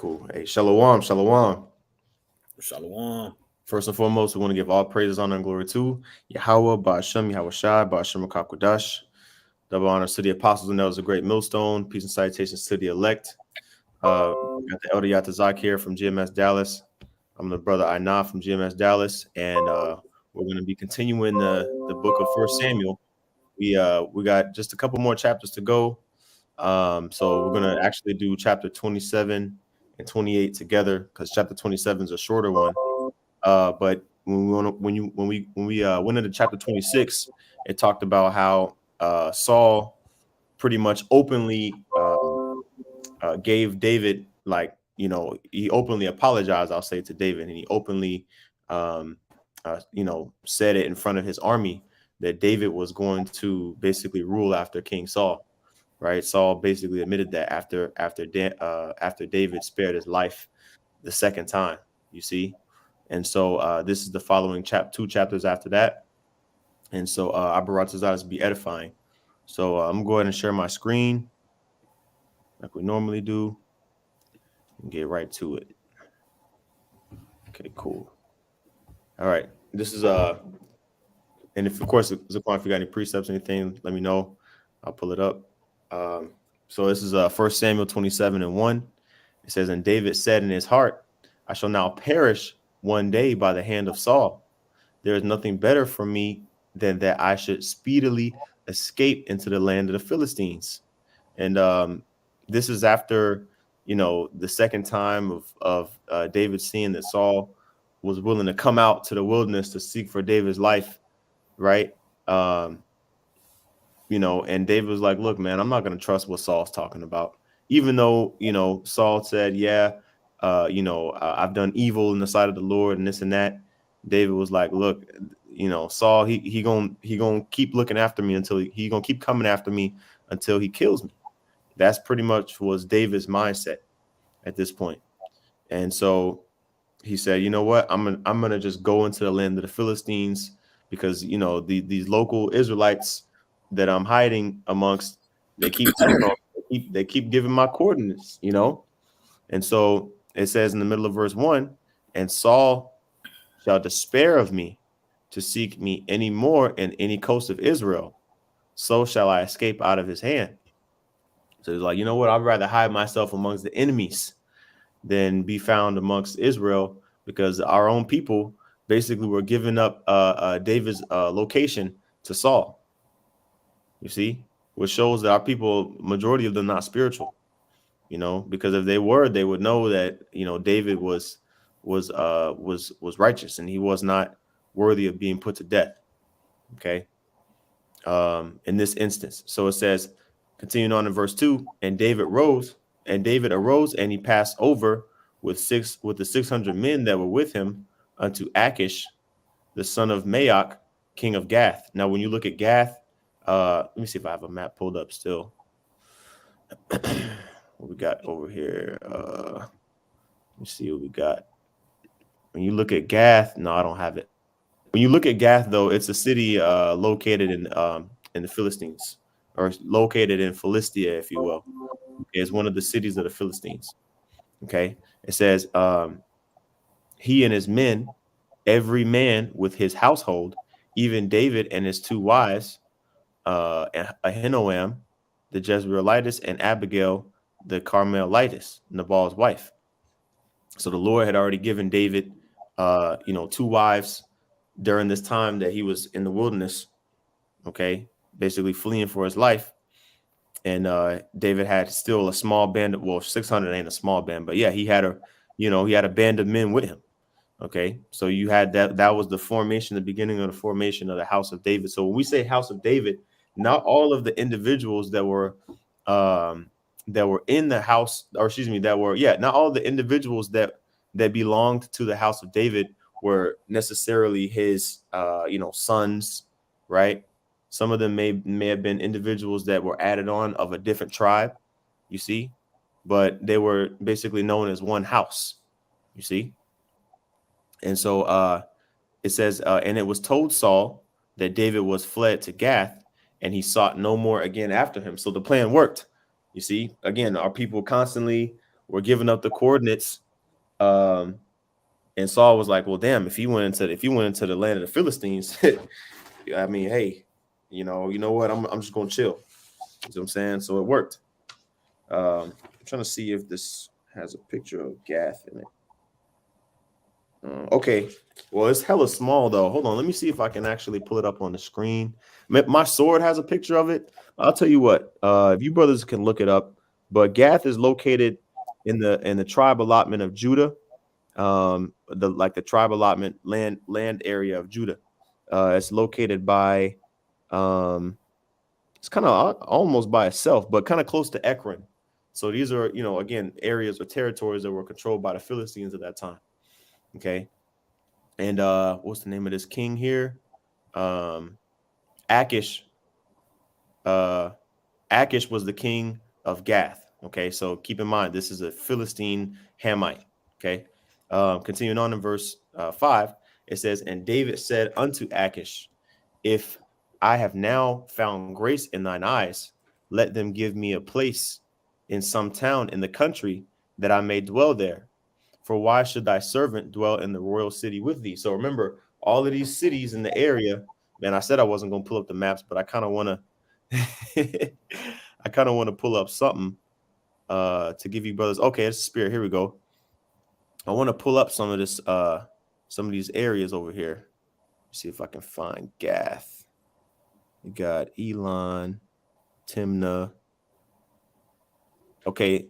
cool. Hey, shalom, shalom. Shalom. First and foremost, we want to give all praises, honor, and glory to Yahweh, Ba'ashem, Yahweh Shai, Ba'ashem Kakwadash. Double honors to the apostles and elders of Great Millstone. Peace and salutations to the elect. We got the Elder Yatazak here from GMS Dallas. I'm the brother Aina from GMS Dallas, and we're going to be continuing the book of First Samuel. We got just a couple more chapters to go. So we're going to actually do chapter 27 and 28 together because chapter 27 is a shorter one. But when we went into chapter 26, it talked about how Saul pretty much openly gave David, like, he openly apologized, I'll say, to David, and he openly said it in front of his army that David was going to basically rule after King Saul. Right? Saul basically admitted that after David spared his life the second time. You see. And so this is the following two chapters after that. And so I brought this out to be edifying. So I'm going to go ahead and share my screen like we normally do and get right to it. Okay, cool. All right. This is and if, of course, Zaquan, if you got any precepts or anything, let me know. I'll pull it up. So this is 1 Samuel 27:1. It says, "And David said in his heart, I shall now perish one day by the hand of Saul. There is nothing better for me than that I should speedily escape into the land of the Philistines." And this is after, the second time of David seeing that Saul was willing to come out to the wilderness to seek for David's life, right? And David was like, look, man, I'm not going to trust what Saul's talking about. Even though, Saul said, I've done evil in the sight of the Lord and this and that. David was like, look, Saul, he gonna keep looking after me until he gonna keep coming after me until he kills me. That's pretty much was David's mindset at this point. And so he said, you know what, I'm gonna just go into the land of the Philistines because these local Israelites that I'm hiding amongst, they keep they keep giving my coordinates, And so it says in the middle of verse 1, and Saul shall despair of me to seek me any more in any coast of Israel. So shall I escape out of his hand. So he's like, you know what? I'd rather hide myself amongst the enemies than be found amongst Israel, because our own people basically were giving up David's location to Saul. You see, which shows that our people, majority of them, not spiritual. Because if they were, they would know that David was righteous and he was not worthy of being put to death. Okay. In this instance, so it says, continuing on in verse 2, and David arose and he passed over with the 600 men that were with him unto Achish, the son of Maoch, king of Gath. Now, when you look at Gath, let me see if I have a map pulled up still. What we got over here? Let me see what we got. When you look at Gath, no, I don't have it. When you look at Gath, though, it's a city located in the Philistines, or located in Philistia, if you will. It's one of the cities of the Philistines. Okay, it says he and his men, every man with his household, even David and his two wives, Ahinoam, the Jezreelitess, and Abigail, the Carmelitess, Nabal's wife. So the Lord had already given David, two wives during this time that he was in the wilderness. Okay, basically fleeing for his life. And David had still a small band. Well, 600 ain't a small band, but yeah, he had a band of men with him. Okay, so you had that was the formation, the beginning of the formation of the house of David. So when we say house of David, not all of the individuals that were in the house, or excuse me, not all the individuals that belonged to the house of David were necessarily his sons, right? Some of them may have been individuals that were added on of a different tribe, you see, but they were basically known as one house, you see. And so it says, and it was told Saul that David was fled to Gath, and he sought no more again after him. So the plan worked. You see, again, our people constantly were giving up the coordinates. Um, and Saul was like, well, damn, if he went into the land of the Philistines, I mean, hey, you know what? I'm just gonna chill. You know what I'm saying? So it worked. I'm trying to see if this has a picture of Gath in it. Okay. Well, it's hella small though. Hold on. Let me see if I can actually pull it up on the screen. My sword has a picture of it. I'll tell you what. If you brothers can look it up, but Gath is located in the tribe allotment of Judah. The tribe allotment land area of Judah. It's located by it's kind of almost by itself, but kind of close to Ekron. So these are, again, areas or territories that were controlled by the Philistines at that time. Okay. And what's the name of this king here? Um Achish. Uh Achish was the king of Gath. Okay, so keep in mind this is a Philistine Hamite. Okay. Continuing on in verse 5, it says, and David said unto Achish, if I have now found grace in thine eyes, let them give me a place in some town in the country, that I may dwell there. For why should thy servant dwell in the royal city with thee? So remember, all of these cities in the area, man, I said I wasn't going to pull up the maps, but I kind of want to I kind of want to pull up something to give you brothers. Okay, it's Spirit. Here we go. I want to pull up some of these areas over here. See if I can find Gath. You got Elon, Timnah. Okay,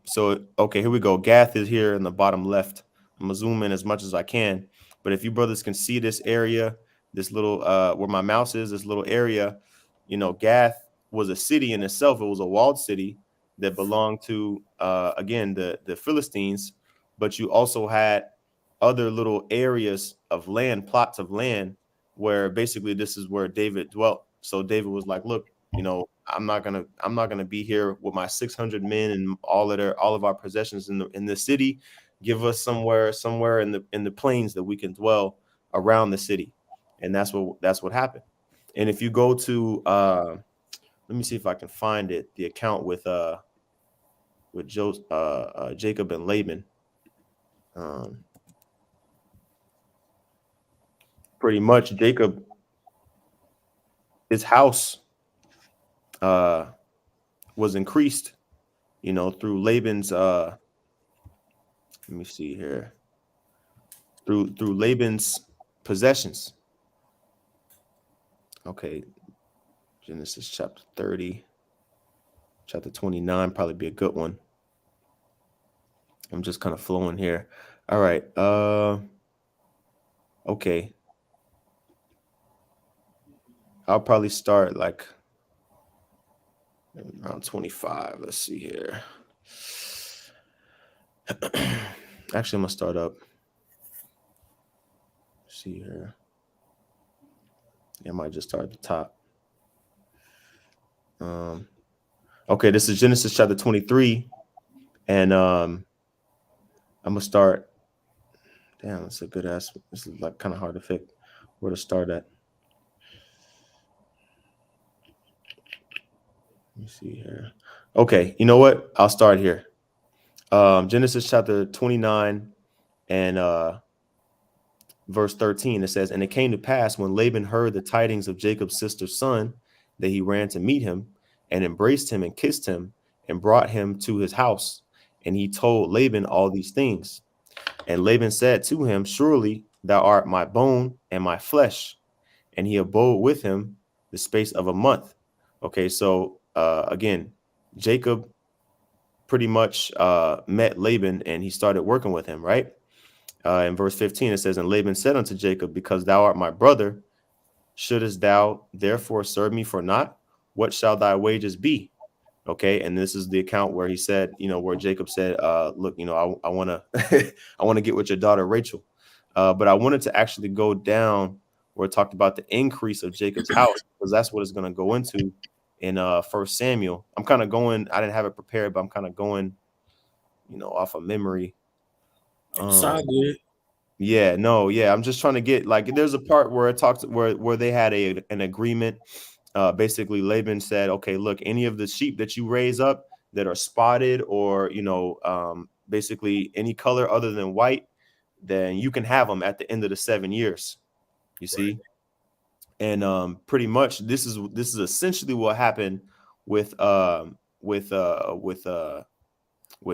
here we go. Gath is here in the bottom left. I'm gonna zoom in as much as I can. But if you brothers can see this area, this little where my mouse is, this little area, Gath was a city in itself. It was a walled city that belonged to again the Philistines, but you also had other little areas of land, plots of land, where basically this is where David dwelt. So David was like, look, I'm not gonna be here with my 600 men and all of our possessions in the city. Give us somewhere in the plains that we can dwell around the city, and that's what happened. And if you go to let me see if I can find it, the account with Jacob and Laban. Um, Pretty much Jacob, his house uh, was increased, through Laban's let me see here, through Laban's possessions. Okay, Genesis chapter 30, chapter 29 probably be a good one. I'm just kind of flowing here. All right. Okay. I'll probably start like around 25. Let's see here. Actually, I'm gonna start up. Let's see here. Yeah, I might just start at the top. Okay, this is Genesis chapter 23, and I'm gonna start. Damn, that's a good ass. This is like kind of hard to pick where to start at. Let me see here. Okay, you know what? I'll start here. Genesis chapter 29 and verse 13. It says, and it came to pass when Laban heard the tidings of Jacob's sister's son, that he ran to meet him and embraced him and kissed him and brought him to his house. And he told Laban all these things. And Laban said to him, surely thou art my bone and my flesh. And he abode with him the space of a month. Okay, so again, Jacob pretty much met Laban and he started working with him, right? In verse 15, it says, and Laban said unto Jacob, because thou art my brother, shouldest thou therefore serve me for naught? What shall thy wages be? Okay, and this is the account where he said, where Jacob said, look, I want to I want to get with your daughter Rachel. But I wanted to actually go down where it talked about the increase of Jacob's house, because that's what it's going to go into in First Samuel. I'm kind of going, I didn't have it prepared, but I'm kind of going, off of memory. It's all good. Yeah, no, yeah. I'm just trying to get, like, there's a part where it talks where they had an agreement. Basically, Laban said, okay, look, any of the sheep that you raise up that are spotted or basically any color other than white, then you can have them at the end of the 7 years. You Right. see, and pretty much this is essentially what happened with with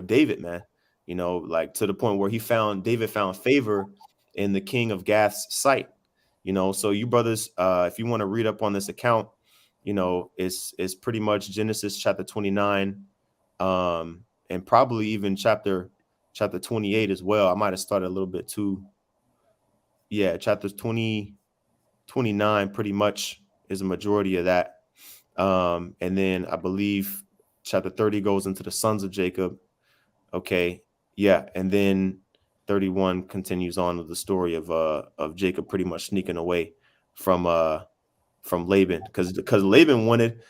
David, man. Like to the point where David found favor in the king of Gath's sight. So you brothers, if you want to read up on this account, it's pretty much Genesis chapter 29, and probably even chapter 28 as well. I might have started a little bit too. Yeah, chapters 20, 29 pretty much is a majority of that. And then I believe chapter 30 goes into the sons of Jacob. Okay. Yeah. And then 31 continues on with the story of Jacob pretty much sneaking away from Laban, because Laban wanted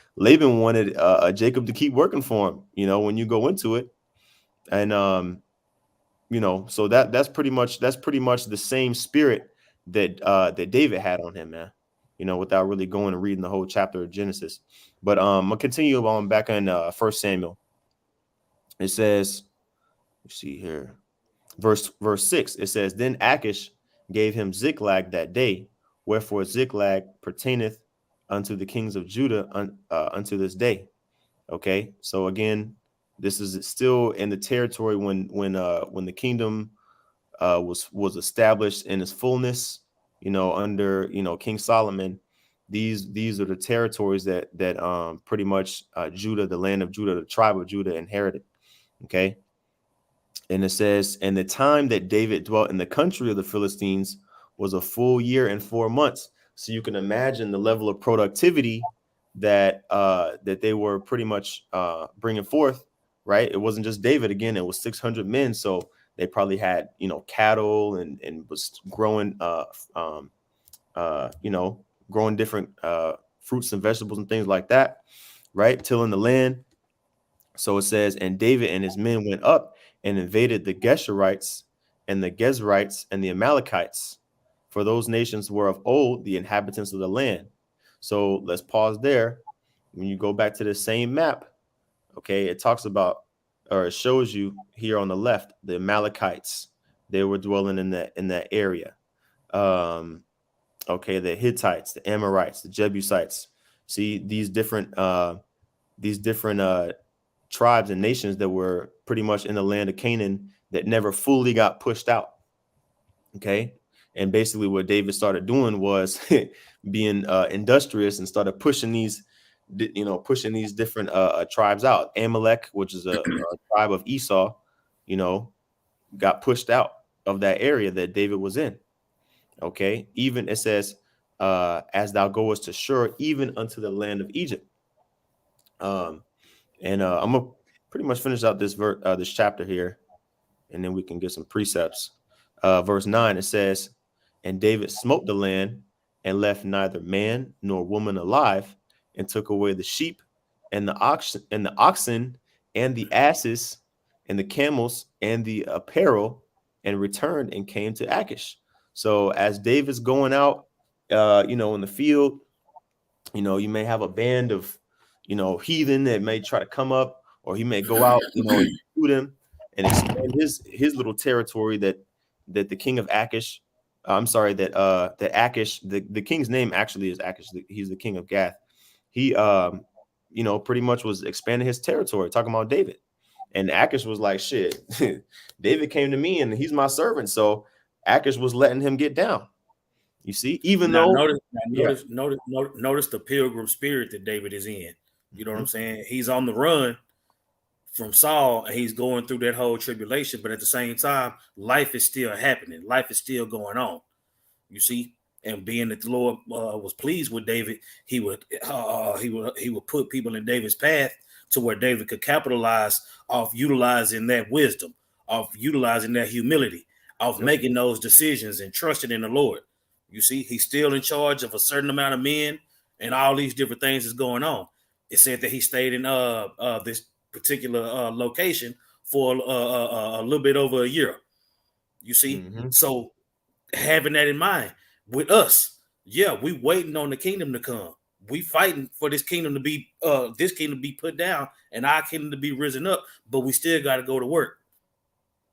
Jacob to keep working for him, when you go into it. And so that's pretty much the same spirit that David had on him, man. Without really going and reading the whole chapter of Genesis. But I'll continue on back in First Samuel. It says, let's see here, verse 6. It says, then Achish gave him Ziklag that day, wherefore Ziklag pertaineth unto the kings of Judah unto this day. Okay, so again, this is still in the territory when the kingdom was established in its fullness, under King Solomon. These are the territories that pretty much Judah, the land of Judah, the tribe of Judah inherited. Okay, and it says, and the time that David dwelt in the country of the Philistines was a full year and 4 months. So you can imagine the level of productivity that they were pretty much bringing forth, right? It wasn't just David. Again, it was 600 men. So they probably had, cattle and was growing, growing different fruits and vegetables and things like that, right? Tilling the land. So it says, and David and his men went up and invaded the Geshurites and the Gezrites and the Amalekites, for those nations were of old the inhabitants of the land. So let's pause there. When you go back to the same map, okay, it talks about, or it shows you here on the left, the Amalekites. They were dwelling in that area. Okay, the Hittites, the Amorites, the Jebusites. See these different tribes and nations that were pretty much in the land of Canaan that never fully got pushed out. Okay. And basically what David started doing was being industrious and started pushing these different tribes out. Amalek, which is a tribe of Esau, got pushed out of that area that David was in. Okay. Even it says, as thou goest to Shur, even unto the land of Egypt. And I'm gonna pretty much finish out this chapter here, and then we can get some precepts. Verse 9, it says, and David smote the land and left neither man nor woman alive, and took away the sheep and the oxen and the asses and the camels and the apparel, and returned and came to Achish. So as David's going out, in the field, you may have a band of, heathen that may try to come up, or he may go out, and shoot him and expand his little territory that the king of Achish, I'm sorry, that Achish, the king's name actually is Achish. He's the king of Gath. He, pretty much was expanding his territory, talking about David. And Achish was like, shit, David came to me and he's my servant. So Achish was letting him get down. You see, even Now though, notice the pilgrim spirit that David is in. You know what I'm saying? He's on the run from Saul and he's going through that whole tribulation, but at the same time, life is still happening. Life is still going on. You see, and being that the Lord was pleased with David, he would put people in David's path to where David could capitalize off utilizing that wisdom, of utilizing that humility, of making those decisions and trusting in the Lord. You see, he's still in charge of a certain amount of men, and all these different things is going on. It said that he stayed in this particular location for a little bit over a year. You see, so having that in mind with us, yeah, we waiting on the kingdom to come. We fighting for this kingdom to be put down and our kingdom to be risen up, but we still got to go to work.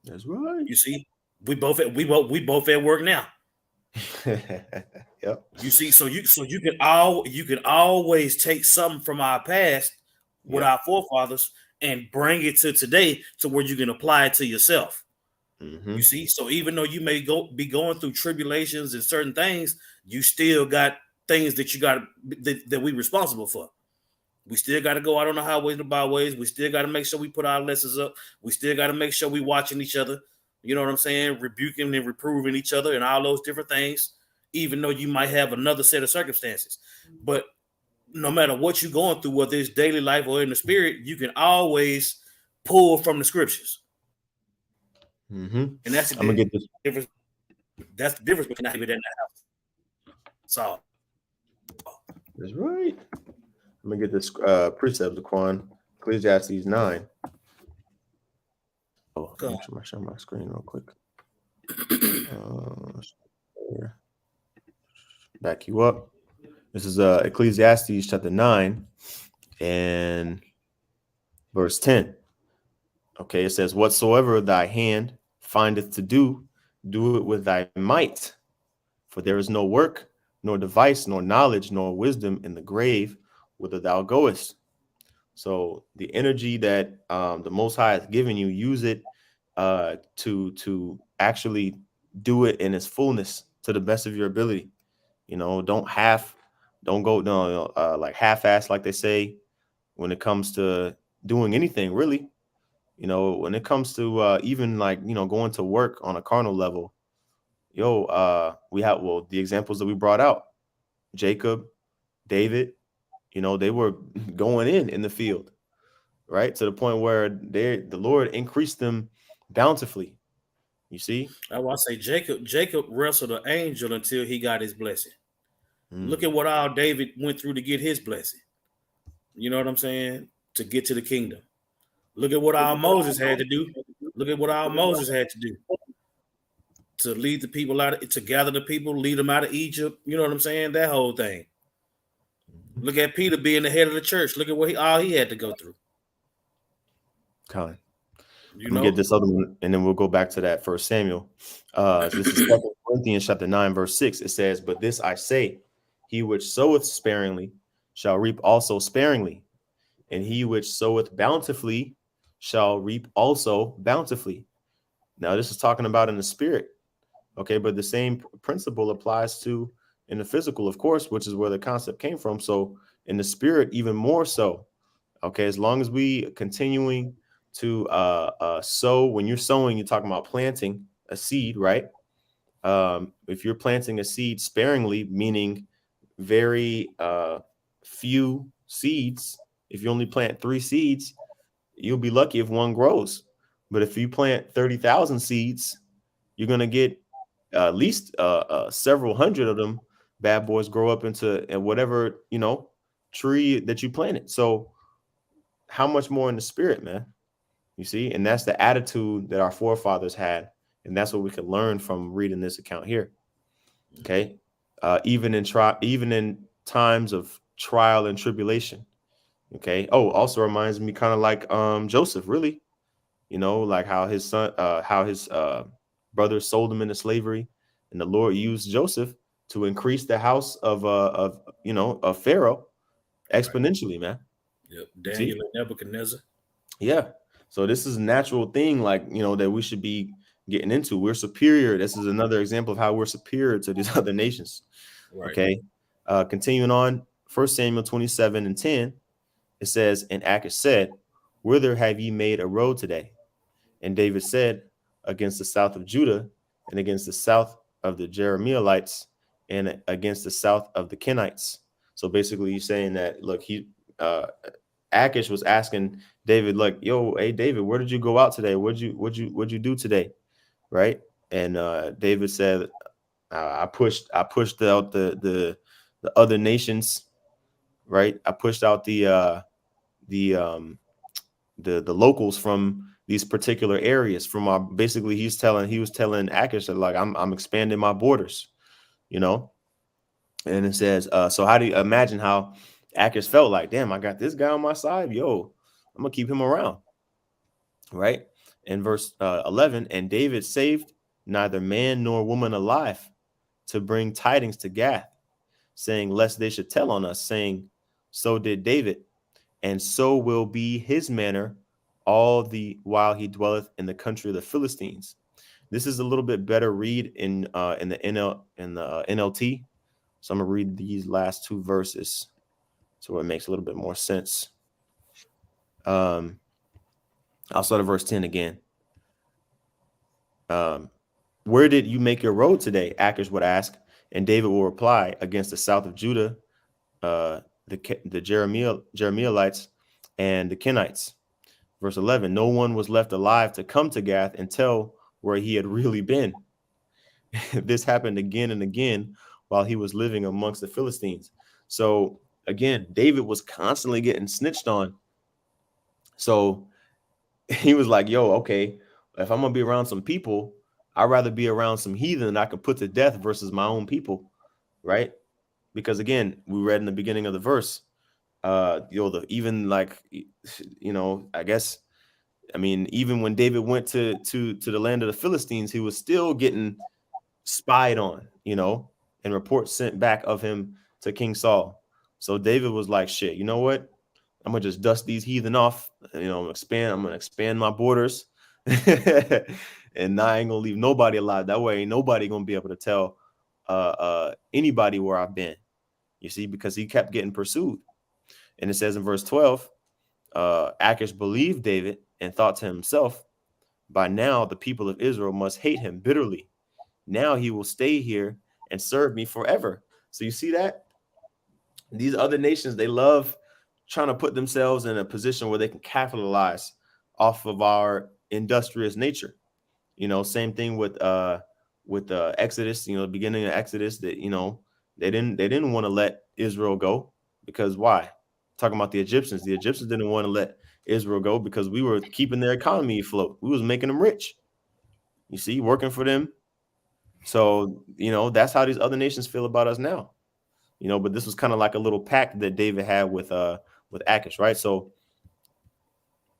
That's right. You see, we both at work now. Yep. You see, so you can always take something from our past with Yep. our forefathers and bring it to today to where you can apply it to yourself. You Mm-hmm. see, so even though you may be going through tribulations and certain things, you still got things that you got that we responsible for. We still got to go out on the highways and the byways. We still got to make sure we put our lessons up. We still got to make sure we watching each other. You know what I'm saying? Rebuking and reproving each other and all those different things. Even though you might have another set of circumstances, but no matter what you're going through, whether it's daily life or in the spirit, you can always pull from the scriptures, Mm-hmm. and that's the I'm gonna difference. get this. That's the difference between David and that house. So That's right. I'm gonna get this precept, Laquan. Ecclesiastes 9. Oh, come make sure I share my screen real quick. Back you up. This is Ecclesiastes chapter 9 and verse 10. Okay, it says, "Whatsoever thy hand findeth to do, do it with thy might. For there is no work, nor device, nor knowledge, nor wisdom in the grave whither thou goest." So the energy that the Most High has given you, use it to actually do it in its fullness to the best of your ability. Don't go no like half-ass, like they say, when it comes to doing anything really. When it comes to even like going to work on a carnal level, we have the examples that we brought out, Jacob, David, they were going in the field, right? To the point where the Lord increased them bountifully. You see? I want to say Jacob wrestled an angel until he got his blessing. Look Mm. at what all David went through to get his blessing. You know what I'm saying? To get to the kingdom. Look at what our Moses had to do. Look at what our Moses had to do to lead the people to gather the people, lead them out of Egypt. You know what I'm saying? That whole thing. Look at Peter being the head of the church. Look at what all he had to go through. Colin. You I'm gonna get know, this other one, and then we'll go back to that First Samuel. So this is 2 Corinthians chapter 9, verse 6. It says, "But this I say, he which soweth sparingly shall reap also sparingly, and he which soweth bountifully shall reap also bountifully." Now, this is talking about in the spirit, okay, but the same principle applies to in the physical, of course, which is where the concept came from. So in the spirit, even more so. Okay, as long as we continuing to sow. When you're sowing, you're talking about planting a seed, right? If you're planting a seed sparingly, meaning very few seeds, if you only plant 3 seeds, you'll be lucky if one grows. But if you plant 30,000 seeds, you're gonna get at least several hundred of them bad boys grow up into whatever tree that you planted. So how much more in the spirit, man? You see, and that's the attitude that our forefathers had, and that's what we could learn from reading this account here. Okay, even in times of trial and tribulation. Okay. Oh, also reminds me kind of like Joseph, really. Like how his son, how his brothers sold him into slavery, and the Lord used Joseph to increase the house of Pharaoh right? exponentially, man. Yep. You see? Daniel and Nebuchadnezzar. Yeah. So this is a natural thing, like, that we should be getting into. We're superior. This is another example of how we're superior to these other nations. Right. Okay. Continuing on, 1 Samuel 27 and 10, it says, "And Achish said, Whither have ye made a road today? And David said, Against the south of Judah, and against the south of the Jeremielites, and against the south of the Kenites." So basically, he's saying that, look, uh, Achish was asking David, like, "Yo, hey David, where did you go out today? What'd you do today?" Right? And David said, I pushed out the other nations, right? I pushed out the the locals from these particular areas from our basically he was telling Achish that, like, I'm expanding my borders, you know. And it says, so how do you imagine how Achish felt? Like, damn, I got this guy on my side, yo, I'm gonna keep him around, right? in verse 11, and David saved neither man nor woman alive to bring tidings to Gath, saying, lest they should tell on us, saying, so did David, and so will be his manner all the while he dwelleth in the country of the Philistines. This is a little bit better read in the NLT. So I'm gonna read these last two verses so it makes a little bit more sense. I'll start at verse 10 again. Where did you make your road today? Achish would ask, and David will reply, against the south of Judah, the Jeremielites and the Kenites. Verse 11, no one was left alive to come to Gath and tell where he had really been. This happened again and again while he was living amongst the Philistines. So again, David was constantly getting snitched on. So he was like, yo, okay, if I'm going to be around some people, I'd rather be around some heathen that I could put to death versus my own people, right? Because again, we read in the beginning of the verse, even like, I guess, I mean, even when David went to the land of the Philistines, he was still getting spied on, and reports sent back of him to King Saul. So David was like, shit, you know what? I'm gonna just dust these heathen off. I'm gonna expand my borders, and now I ain't gonna leave nobody alive. That way, ain't nobody gonna be able to tell anybody where I've been. You see, because he kept getting pursued. And it says in verse 12, Achish believed David and thought to himself, by now the people of Israel must hate him bitterly. Now he will stay here and serve me forever. So you see that? These other nations, they love trying to put themselves in a position where they can capitalize off of our industrious nature. Same thing with Exodus, the beginning of Exodus, that, they didn't want to let Israel go, because why? Talking about the Egyptians didn't want to let Israel go because we were keeping their economy afloat. We was making them rich. You see, working for them. So, that's how these other nations feel about us now. But this was kind of like a little pact that David had with Achish, right? So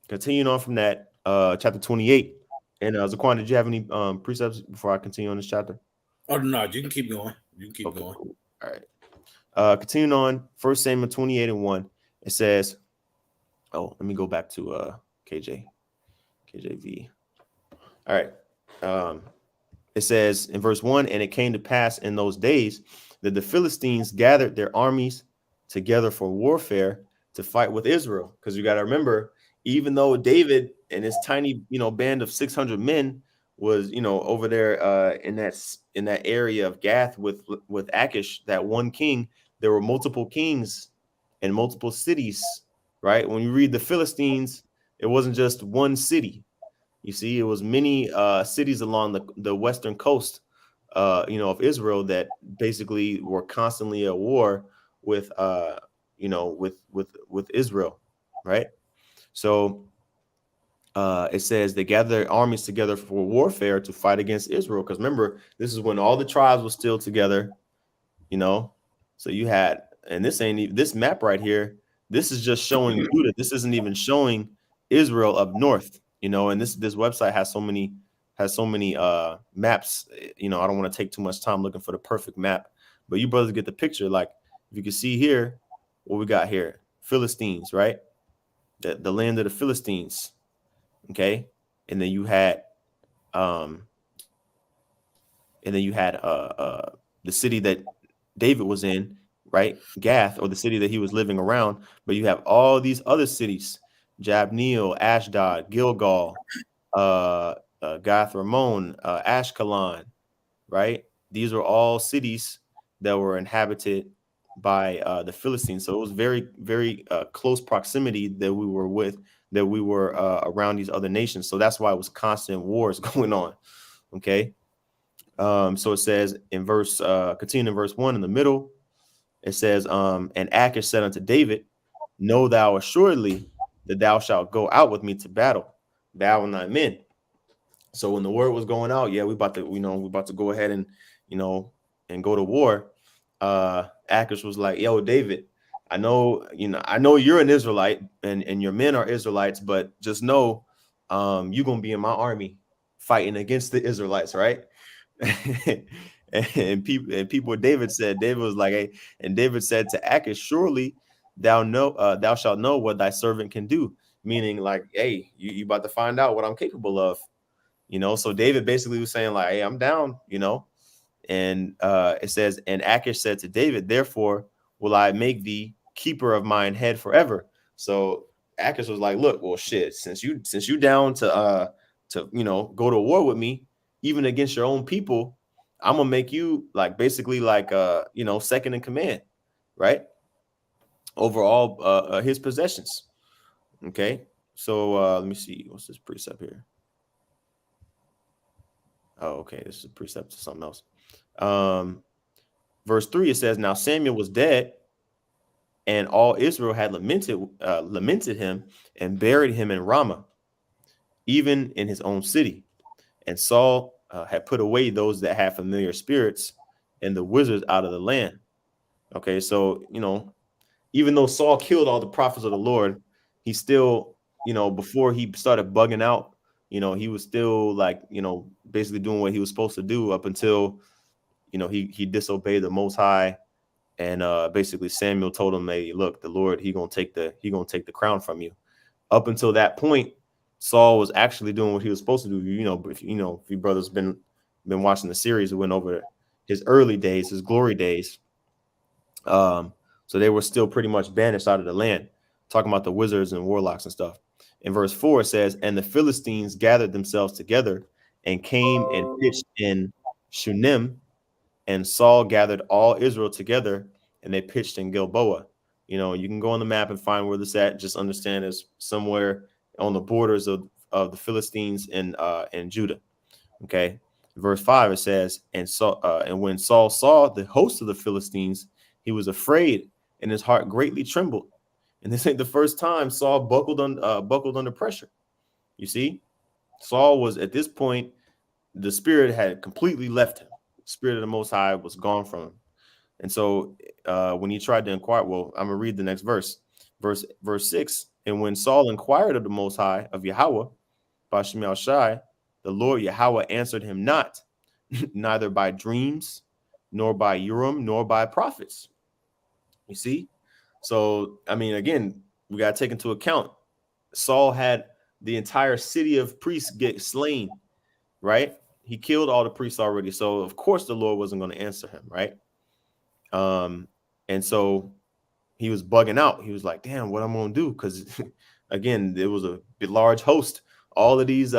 continuing on from that, chapter 28. And Zaquan, did you have any precepts before I continue on this chapter? Oh no, you can keep going. You can keep going. Cool. All right. Continuing on, 1 Samuel 28:1. It says, let me go back to KJV. All right. It says in verse 1, and it came to pass in those days that the Philistines gathered their armies together for warfare to fight with Israel. Because you got to remember, even though David and his tiny, band of 600 men was, over there in that area of Gath with Achish, that one king, there were multiple kings and multiple cities, right? When you read the Philistines, it wasn't just one city. You see, it was many cities along the western coast, of Israel that basically were constantly at war with, with Israel, right? So it says they gathered their armies together for warfare to fight against Israel. Because remember, this is when all the tribes were still together, So you had, and this map right here. This is just showing Judah. This isn't even showing Israel up north. And this website has so many maps. I don't want to take too much time looking for the perfect map, but you brothers get the picture. Like, if you can see here, what we got here, Philistines, right? The land of the Philistines. Okay. And then you had the city that David was in, right? Gath, or the city that he was living around. But you have all these other cities: Jabneel, Ashdod, Gilgal, Gath Ramon, Ashkelon, right? These are all cities that were inhabited by the Philistines. So it was very, very close proximity that we were around these other nations. So that's why it was constant wars going on. Okay. So it says in continuing in verse 1 in the middle, it says, and Achish said unto David, know thou assuredly that thou shalt go out with me to battle, thou and thy men. So when the word was going out, yeah, we about to go ahead and, and go to war. Achish was like, yo, David, I know you're an Israelite and your men are Israelites, but just know you're gonna be in my army fighting against the Israelites, right? and people David was like, hey, and David said to Achish, surely thou shalt know what thy servant can do, meaning like, hey, you about to find out what I'm capable of, so David basically was saying like, hey, I'm down, and it says, and Achish said to David, therefore will I make thee keeper of mine head forever. So Achish was like, look, well, shit, since you down to go to war with me, even against your own people, I'm gonna make you like basically like second in command, right? Over all his possessions. Okay. So let me see. What's this precept here? Oh, okay. This is a precept to something else. Verse 3, it says, now Samuel was dead, and all Israel had lamented him and buried him in Ramah, even in his own city. And Saul had put away those that had familiar spirits and the wizards out of the land. Okay, so even though Saul killed all the prophets of the Lord, he still, before he started bugging out, he was still like, basically doing what he was supposed to do up until, he disobeyed the Most High. And basically Samuel told him, hey, look, the Lord, he gonna take the crown from you. Up until that point, Saul was actually doing what he was supposed to do. If you brothers been watching the series, it went over his early days, his glory days. So they were still pretty much banished out of the land, talking about the wizards and warlocks and stuff. In verse 4, it says, and the Philistines gathered themselves together and came and pitched in Shunem, and Saul gathered all Israel together, and they pitched in Gilboa. You can go on the map and find where this at. Just understand it's somewhere on the borders of the Philistines and Judah. Okay. Verse 5, it says, and when Saul saw the host of the Philistines, he was afraid, and his heart greatly trembled. And this ain't the first time Saul buckled under pressure. You see, Saul was at this point, the spirit had completely left him. The spirit of the Most High was gone from him. And so when he tried to inquire, well, I'm going to read the next verse. Verse 6, and when Saul inquired of the Most High, of Yahweh, Bashem Shai, the Lord Yahweh answered him not, neither by dreams, nor by Urim, nor by prophets. You see? So, I mean, again, we got to take into account, Saul had the entire city of priests get slain, right? He killed all the priests already. So, of course, the Lord wasn't going to answer him, right? And so he was bugging out. He was like, damn, what I'm going to do? Because, again, there was a large host. All of these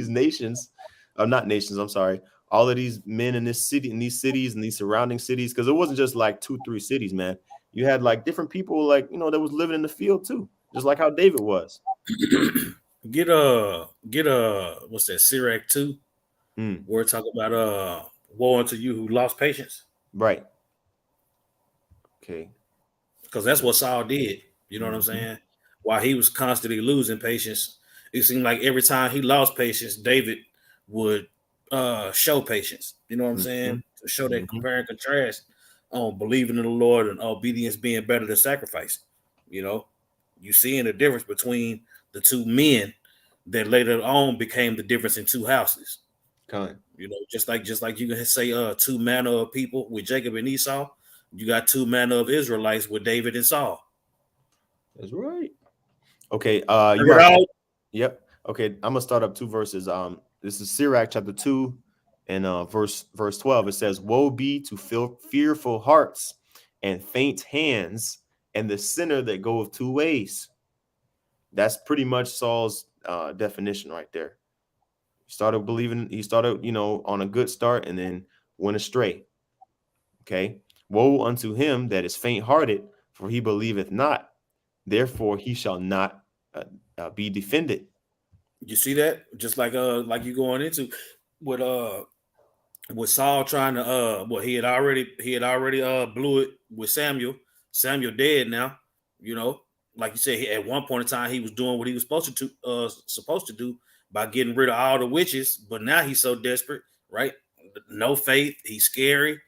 nations, not nations, I'm sorry, all of these men in this city, in these cities and these surrounding cities, because it wasn't just like 2-3 cities, man. You had like different people, like, that was living in the field too, just like how David was. Get what's that, Sirach 2, where it talk about woe unto you who lost patience. Right. Okay. Because that's what Saul did. You know what I'm saying? While he was constantly losing patience, it seemed like every time he lost patience, David would show patience. You know what I'm saying? To show that compare and contrast on believing in the Lord and obedience being better than sacrifice. You seeing the difference between the two men that later on became the difference in two houses. Just like you can say two manner of people with Jacob and Esau, you got two manner of Israelites with David and Saul. That's right. Okay. You might. Yep. Okay. I'm gonna start up 2 verses. This is Sirach chapter 2, and verse 12. It says, "Woe be to fearful hearts and faint hands, and the sinner that goeth 2 ways." That's pretty much Saul's definition right there. He started believing. He started, on a good start, and then went astray. Okay. Woe unto him that is faint-hearted, for he believeth not. Therefore, he shall not be defended. You see that? Just like you going into with Saul trying to he had already blew it with Samuel. Samuel dead now. Like you said, at one point in time he was doing what he was supposed to do by getting rid of all the witches. But now he's so desperate, right? No faith. He's scary.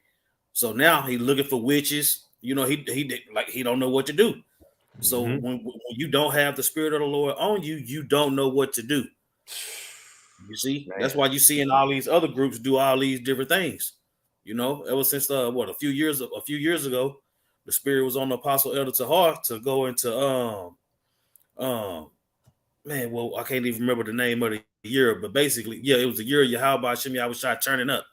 So now he's looking for witches. He don't know what to do. So Hmm. when you don't have the spirit of the Lord on you, you don't know what to do. You see, that's Man. why you see in all these other groups do all these different things. You know, ever since what a few years ago, the spirit was on the apostle Elder Tahar to go into um man, well, I can't even remember the name of the year, but basically, yeah, it was the year Yahweh Hashem Yahweh Shai turning up,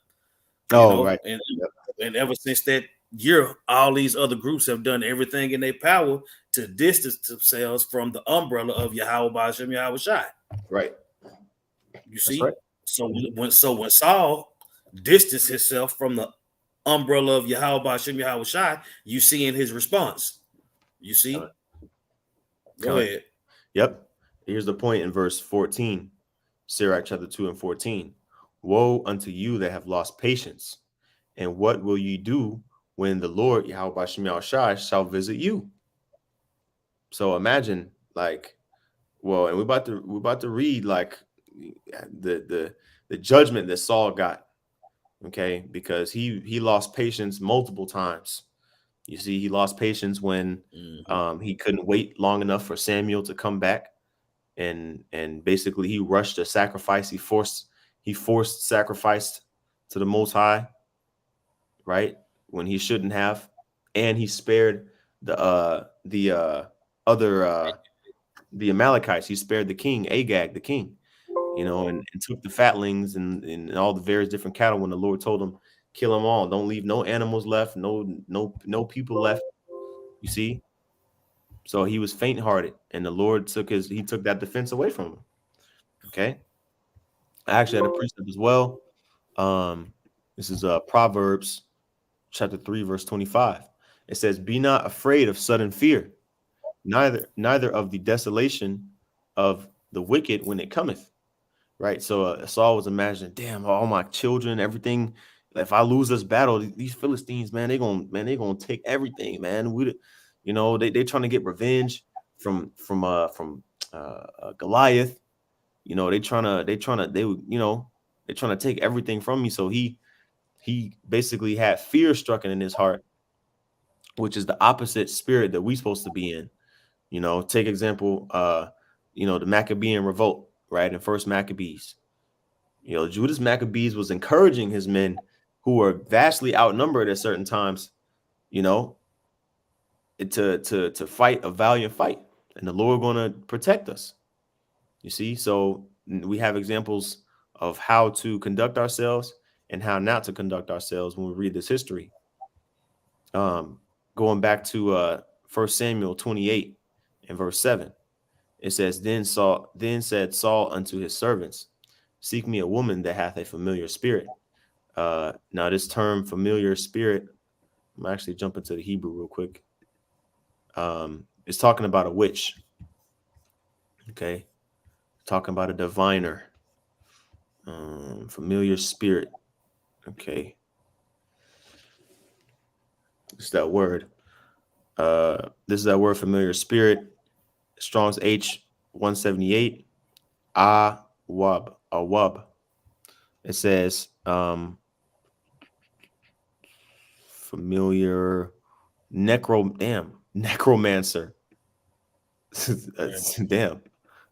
you Oh, know, right. and Yep. and ever since that year, all these other groups have done everything in their power to distance themselves from the umbrella of Yahweh Hashem Yahweh Shai. Right. You That's right. see, so Hmm. when Saul distanced himself from the umbrella of Yahweh Hashem Yahweh Shai, you see in his response. You see, go Con. ahead. Yep. Here's the point in verse 14, Sirach chapter 2 and 14. Woe unto you that have lost patience. And what will ye do when the Lord Yahweh Bashem Yahushai shall visit you? So imagine, like, well, and we're about to read like the judgment that Saul got, okay, because he lost patience multiple times. You see, he lost patience when Mhm. he couldn't wait long enough for Samuel to come back, and basically he rushed a sacrifice. He forced sacrificed to the Most High, right, when he shouldn't have, and he spared the other the Amalekites. He spared the king Agag, the king, and took the fatlings and all the various different cattle when the Lord told him, kill them all, don't leave no animals left, no people left. You see, so he was faint hearted, and the Lord took that defense away from him. Okay, I actually had a precept as well. Um, this is Proverbs chapter 3, verse 25. It says, "Be not afraid of sudden fear, neither of the desolation of the wicked when it cometh." Right. So Saul was imagining, damn, all my children, everything. If I lose this battle, these Philistines, man, they gonna take everything, man. They trying to get revenge from Goliath. They trying to take everything from me. So he basically had fear strucken in his heart, which is the opposite spirit that we supposed to be in. Take example, the Maccabean revolt, right? In First Maccabees. Judas Maccabees was encouraging his men who were vastly outnumbered at certain times, you know, to fight a valiant fight, and the Lord going to protect us. You see, so we have examples of how to conduct ourselves and how not to conduct ourselves when we read this history. Um, Going back to 1 Samuel 28 and verse 7, it says, then said Saul unto his servants, seek me a woman that hath a familiar spirit. Now this term familiar spirit, I'm actually jumping to the Hebrew real quick. It's talking about a witch. Okay, talking about a diviner. Familiar spirit. Okay, it's that word. This is that word familiar spirit. Strong's H 178. Awab. It says familiar necromancer. Yeah. Damn,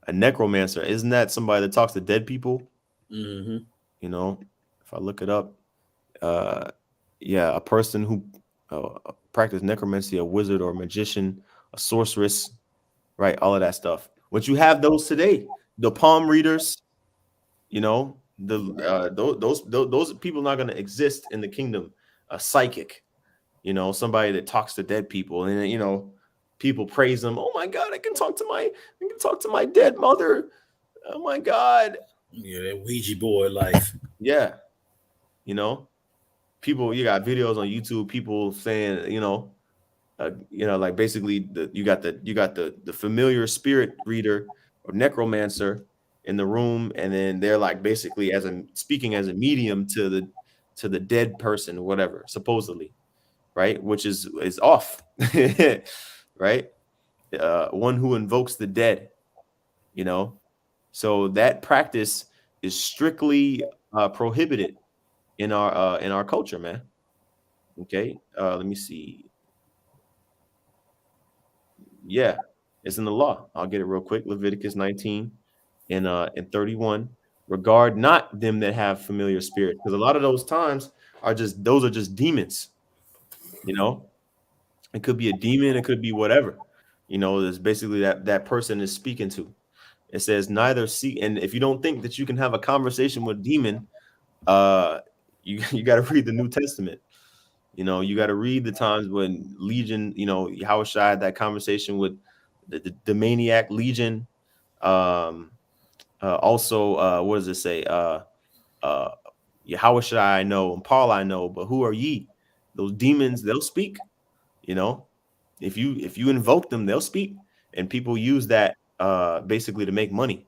a necromancer. Isn't that somebody that talks to dead people? Mm-hmm. You know, if I look it up, uh, yeah, a person who practice necromancy, a wizard or a magician, a sorceress, right? All of that stuff. Which you have those today, the palm readers. Those people are not going to exist in the kingdom. A psychic, somebody that talks to dead people, and people praise them. Oh my God, I can talk to my dead mother. Oh my God. Yeah, that Ouija board life. Yeah, you know, people. You got videos on YouTube. People saying, like basically you got the familiar spirit reader or necromancer in the room, and then they're like basically speaking as a medium to the dead person or whatever, supposedly, right? Which is off, right? One who invokes the dead, you know. So that practice is strictly prohibited in our culture, man. Okay, let me see. Yeah, it's in the law. I'll get it real quick. Leviticus 19 and 31. Regard not them that have familiar spirits, because a lot of those times are just demons. You know, it could be a demon, it could be whatever. It's basically that person is speaking to. It says neither seek, and if you don't think that you can have a conversation with a demon, uh, you got to read the New Testament. You got to read the times when Legion, Yahushua had that conversation with the maniac Legion. Um, Also, what does it say? Uh, Yahushua I know and Paul I know, but who are ye? Those demons, they'll speak. You know, if you invoke them, they'll speak, and people use that basically to make money,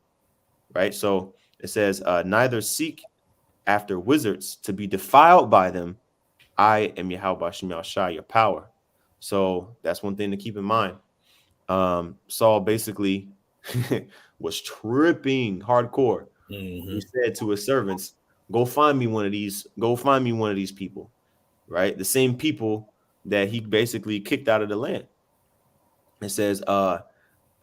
right? So it says, neither seek after wizards to be defiled by them. I am Yahweh Bashem Yahushua, your power. So that's one thing to keep in mind. Saul basically was tripping hardcore. He Mm-hmm. said to his servants, "Go find me one of these. Go find me one of these people." Right, the same people that he basically kicked out of the land. It says,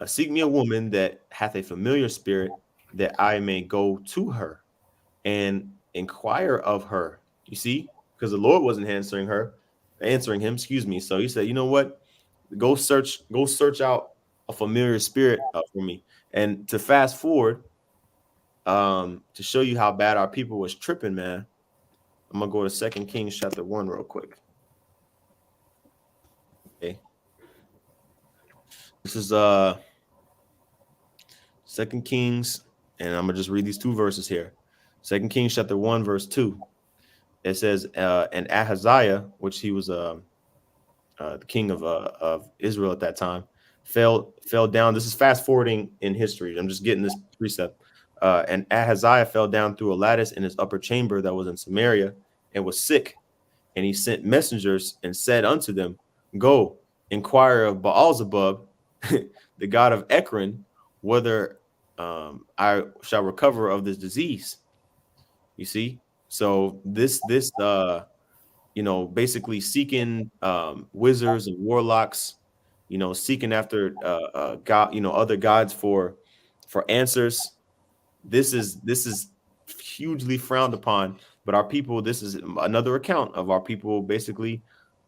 seek me a woman that hath a familiar spirit, that I may go to her and inquire of her." You see, because the Lord wasn't answering him. Excuse me. So he said, "You know what? Go search out a familiar spirit for me." And to fast forward, to show you how bad our people was tripping, man, I'm gonna go to Second Kings chapter 1 real quick. Okay, this is Second Kings, and I'm gonna just read these two verses here. Second Kings chapter 1 verse 2. It says, and Ahaziah, which he was the king of Israel at that time, fell down. This is fast forwarding in history. I'm just getting this precept. And Ahaziah fell down through a lattice in his upper chamber that was in Samaria, and was sick. And he sent messengers and said unto them, "Go inquire of Baalzebub, the god of Ekron, whether I shall recover of this disease." You see, so basically seeking wizards and warlocks, seeking after God, other gods for answers. This is hugely frowned upon. But our people, this is another account of our people basically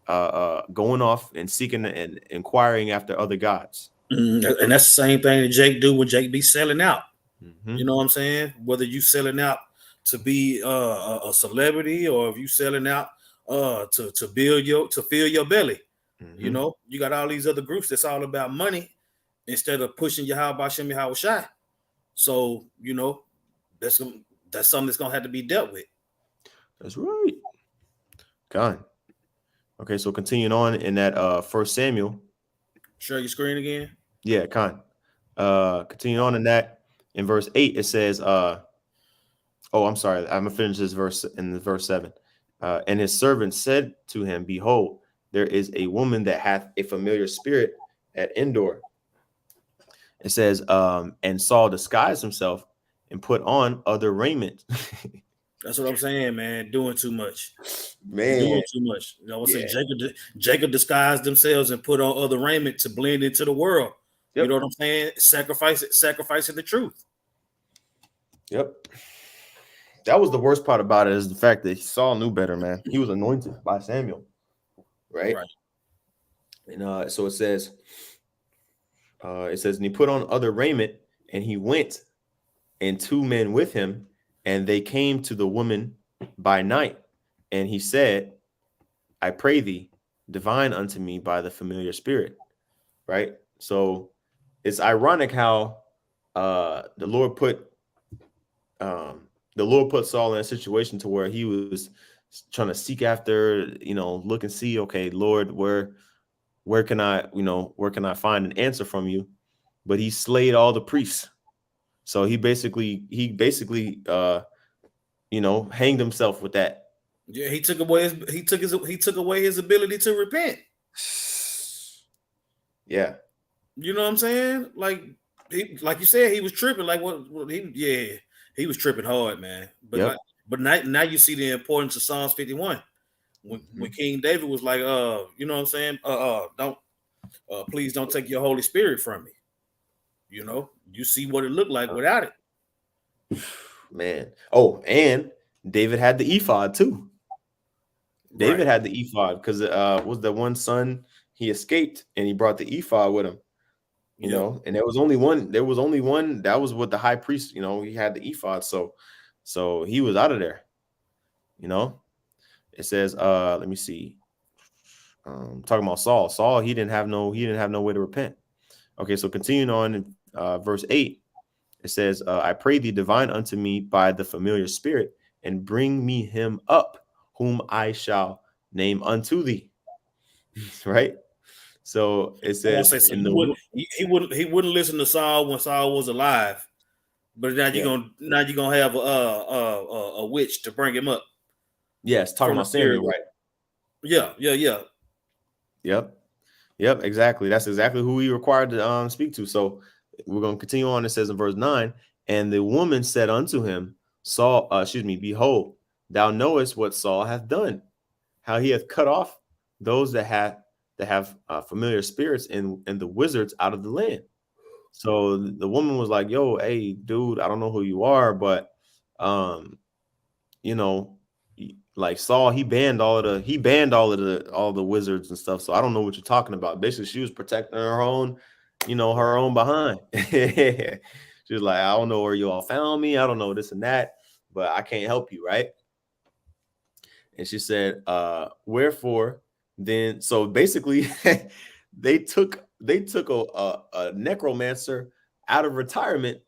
going off and seeking and inquiring after other gods. Mm-hmm. And that's the same thing that Jake do when Jake be selling out. You Mm-hmm. know what I'm saying? Whether you selling out to be a celebrity, or if you selling out to build to fill your belly. Mm-hmm. You got all these other groups that's all about money instead of pushing Yahweh Bashem Yahweh Shai. So that's that's something that's gonna have to be dealt with. That's right. God. Okay, so continuing on in that First Samuel. Share your screen again. Yeah, Khan. Continuing on in that, in verse 8, it says, oh, I'm sorry, I'm gonna finish this verse in the verse 7. And his servant said to him, "Behold, there is a woman that hath a familiar spirit at Endor." It says, and Saul disguised himself and put on other raiment. That's what I'm saying, man. Doing too much. Man, Doing too much. I would say yeah. Jacob disguised themselves and put on other raiment to blend into the world. You know Yep. what I'm saying? Sacrificing the truth. Yep. That was the worst part about it, is the fact that Saul knew better, man. He was anointed by Samuel, right? Right. And so and he put on other raiment, and he went, and two men with him, and they came to the woman by night. And he said, "I pray thee, divine unto me by the familiar spirit." Right? So it's ironic how the Lord put Saul in a situation to where he was trying to seek after, look and see, okay, Lord, where can I find an answer from you? But he slayed all the priests. So he basically hanged himself with that. Yeah, he took away his ability to repent. Yeah. You know what I'm saying? Like you said, he was tripping. Like he was tripping hard, man. But Yep. like, but now you see the importance of Psalms 51. When Mhm. King David was like, you know what I'm saying? Don't. Please don't take your Holy Spirit from me. You see what it looked like without it. Man. Oh, and David had the ephod too. Right. David had the ephod because was the one son he escaped and he brought the ephod with him. Yep. And there was only one. There was only one. That was what the high priest. He had the ephod, so he was out of there. It says, let me see. Talking about Saul. Saul, he didn't have no way to repent. Okay, so continuing on in verse 8, it says, I pray thee divine unto me by the familiar spirit, and bring me him up, whom I shall name unto thee. Right? So it I want says to say so. in You the would he wouldn't listen to Saul when Saul was alive, but yeah. now you're gonna have a witch to bring him up Yes, talking from the about Samuel, spirit. right? Yeah, yeah, yeah. Yep. Yep, exactly. That's exactly who he required to speak to. So we're going to continue on. It says in verse 9, and the woman said unto him, Saul, behold, thou knowest what Saul hath done, how he hath cut off those that have familiar spirits and the wizards out of the land. So the woman was like, yo, hey, dude, I don't know who you are, but um, you know, like Saul, he banned all the wizards and stuff. So I don't know what you're talking about. Basically, she was protecting her Right. own behind. She was like, I don't know where you all found me. I don't know this and that, but I can't help you, right? And she said, wherefore then? So basically, they took a necromancer out of retirement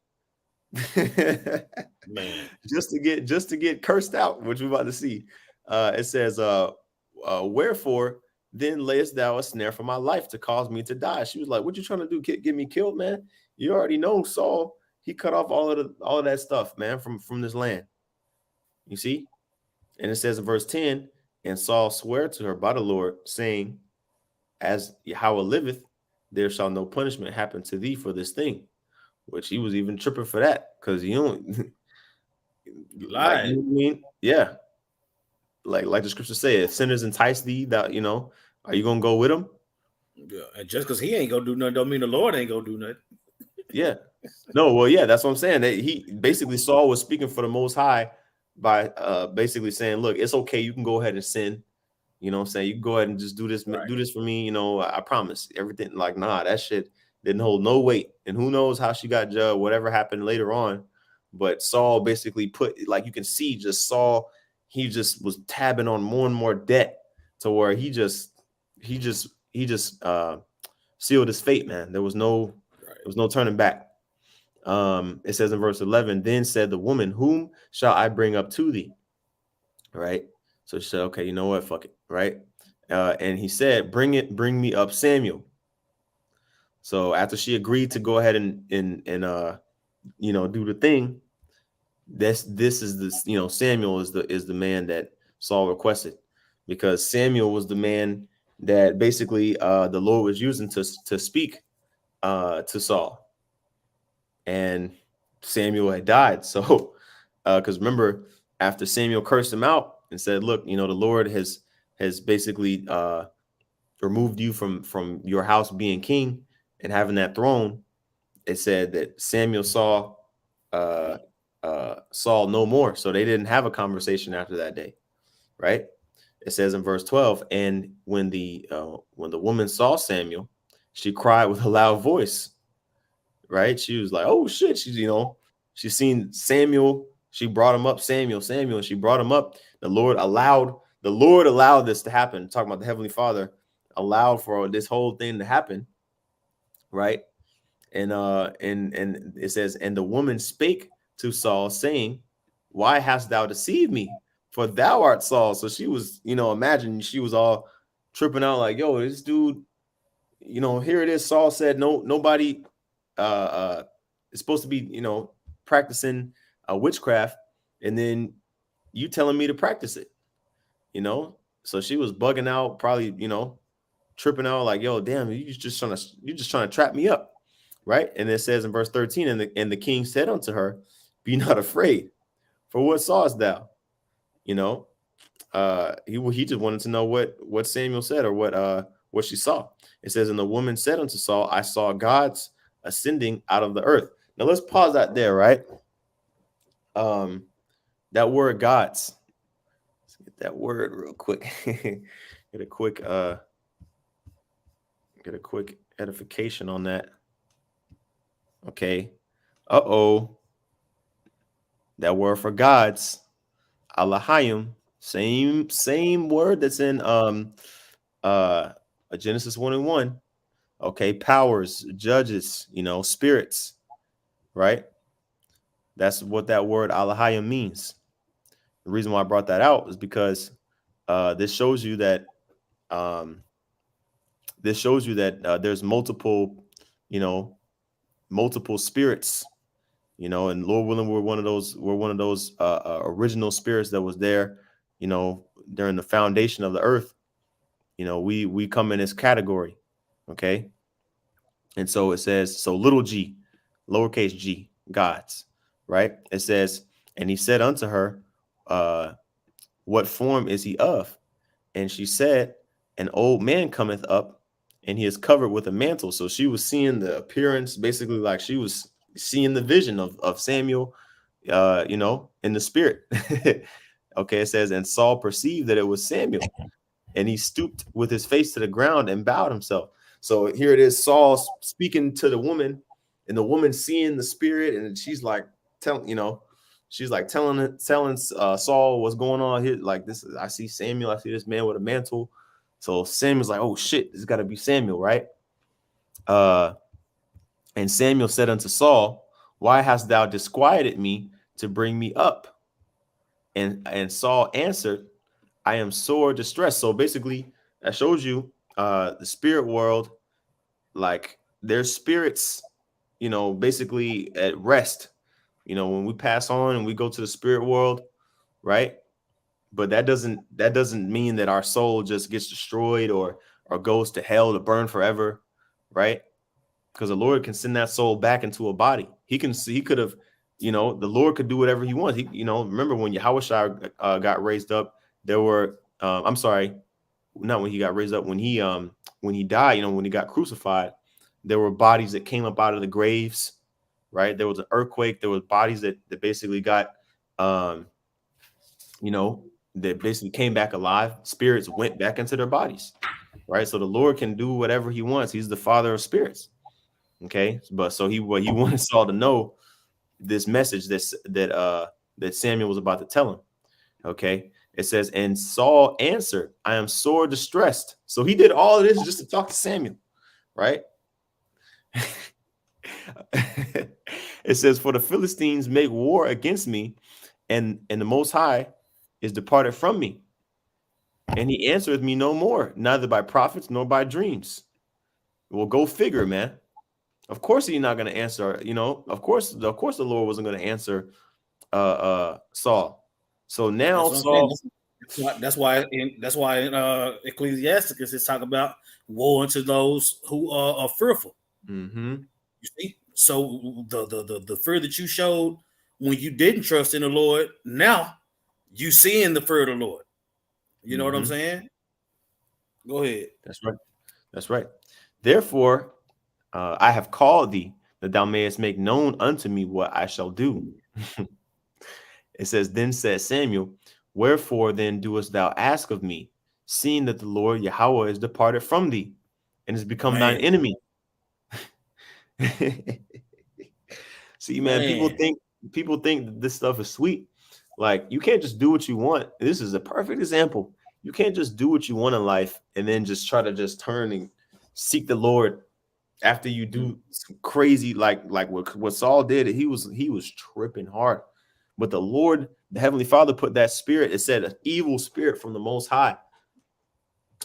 Man. just to get cursed out, which we're about to see. It says, wherefore then layest thou a snare for my life to cause me to die? She was like, what you trying to do? Get me killed, man? You already know Saul. He cut off all of that stuff, man, from this land. You see? And it says in verse 10, and Saul sware to her by the Lord, saying, as Yahweh liveth, there shall no punishment happen to thee for this thing. Which he was even tripping for that, because you don't He like, you lied. know what I mean? Yeah. Like the scripture said, if sinners entice thee, that are you gonna go with them? Yeah. And just because he ain't gonna do nothing, don't mean the Lord ain't gonna do nothing. Yeah. No, well, yeah, that's what I'm saying. He basically, Saul was speaking for the Most High by basically saying, look, it's okay, you can go ahead and sin. You know what I'm saying? You can go ahead and just Right. do this for me. I promise. Everything, like, nah, that shit didn't hold no weight. And who knows how she got judged, whatever happened later on. But Saul basically like, you can see, just Saul, he just was tabbing on more and more debt to where he just sealed his fate, man. There was no turning back. It says in verse 11, then said the woman, whom shall I bring up to thee? Right. So she said, okay, you know what? Fuck it. Right. And he said, bring me up Samuel. So after she agreed to go ahead and do the thing, this is this, Samuel is the man that Saul requested, because Samuel was the man that basically the Lord was using to speak to Saul. And Samuel had died. So because remember, after Samuel cursed him out and said, look, the Lord has basically removed you from your house being king and having that throne. It said that Samuel saw uh Saul no more. So they didn't have a conversation after that day, right? It says in verse 12, and when the woman saw Samuel, she cried with a loud voice, right? She was like, oh shit. She's seen Samuel. She brought him up, Samuel, and she brought him up. The Lord allowed this to happen. Talking about the Heavenly Father allowed for this whole thing to happen, right? And it says, and the woman spake to Saul, saying, why hast thou deceived me? For thou art Saul. So she was, imagine she was all tripping out, like, yo, this dude, here it is. Saul said, no, nobody is supposed to be, practicing witchcraft, and then you telling me to practice it, So she was bugging out, probably, tripping out, like, yo, damn, you just trying to trap me up, right? And it says in verse 13, and the king said unto her, be not afraid, for what sawest thou? He just wanted to know what Samuel said, or what she saw. It says, and the woman said unto Saul, I saw gods ascending out of the earth. Now let's pause that there, right? That word gods. Let's get that word real quick. get a quick edification on that. Okay. That word for gods, Alahayim, same word that's in Genesis 1:1. Okay, powers, judges, spirits, right? That's what that word Alahayim means. The reason why I brought that out is because this shows you that there's multiple, multiple spirits, and Lord willing, we're one of those original spirits that was there, during the foundation of the earth. We come in this category, okay? And so it says, so little g, lowercase g, gods, right? It says, and he said unto her, what form is he of? And she said, an old man cometh up, and he is covered with a mantle. So she was seeing the appearance, basically like she was seeing the vision of Samuel, in the spirit. Okay, it says, and Saul perceived that it was Samuel, and he stooped with his face to the ground and bowed himself. So here it is, Saul speaking to the woman, and the woman seeing the spirit, and she's like telling Saul what's going on here. Like, this is, I see Samuel, I see this man with a mantle. So Samuel's like, oh shit, this got to be Samuel, right? And Samuel said unto Saul, why hast thou disquieted me to bring me up? And Saul answered, I am sore distressed. So basically, that shows you the spirit world, like there's spirits, basically at rest. When we pass on and we go to the spirit world, right? But that doesn't mean that our soul just gets destroyed or goes to hell to burn forever, right? Because the Lord can send that soul back into a body. He could have, the Lord could do whatever he wants. Remember when Yahushua got raised up, there were, I'm sorry, not when he got raised up, when he died, when he got crucified, there were bodies that came up out of the graves, right? There was an earthquake. There was bodies that basically got, that basically came back alive. Spirits went back into their bodies, right? So the Lord can do whatever he wants. He's the Father of spirits. Okay, but so he wanted Saul to know this message that Samuel was about to tell him. Okay, it says, and Saul answered, I am sore distressed. So he did all of this just to talk to Samuel, right? It says, for the Philistines make war against me, and the Most High is departed from me, and he answereth me no more, neither by prophets nor by dreams. Well, go figure, man. Of course he's not going to answer, of course the Lord wasn't going to answer Saul. So now Saul, that's why in Ecclesiasticus it's talking about woe unto those who are fearful. Mm-hmm. You see, so the fear that you showed when you didn't trust in the Lord, now you seeing the fear of the Lord. You know what I'm saying? Go ahead. That's right. Therefore, I have called thee, that thou mayest make known unto me what I shall do. It says, then said Samuel, wherefore then doest thou ask of me, seeing that the Lord Yahweh is departed from thee, and has become thine enemy? See, man, people think that this stuff is sweet. Like, you can't just do what you want. This is a perfect example. You can't just do what you want in life and then just try to just turn and seek the Lord after you do some crazy, like what Saul did. He was tripping hard. But the Lord, the Heavenly Father, put that spirit. It said an evil spirit from the Most High